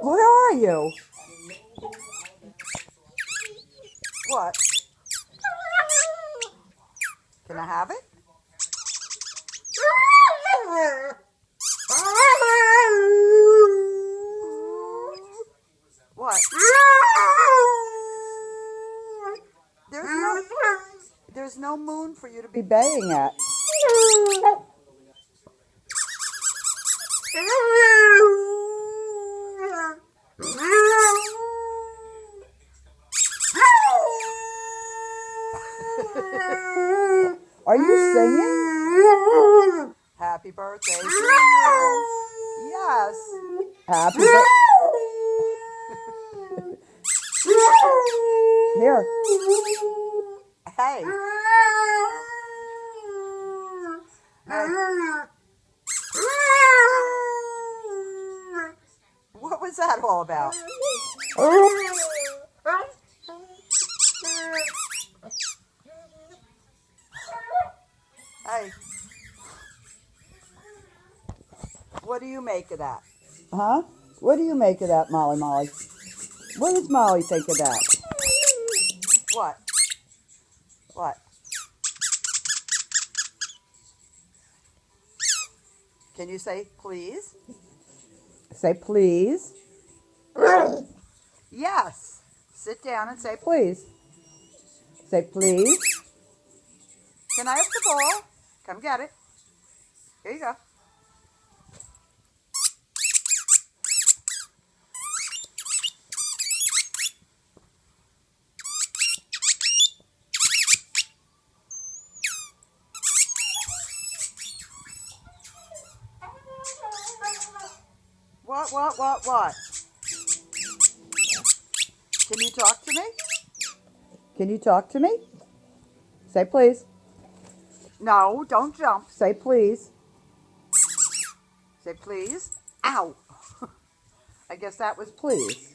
Where are you? What? Can I have it? What? There's no moon for you to be baying at. Are you singing? Happy birthday to you. Yes. Happy birthday. Here. Hey. Hey. What was that all about? Hey. What do you make of that? Huh? What do you make of that, Molly? What does Molly think of that? What? What? Can you say please? Say please. Yes. Sit down and say please. Say please. Can I have the ball? Come get it. Here you go. What? Can you talk to me? Can you talk to me? Say please. No, don't jump. Say please. Say please. Ow. I guess that was please.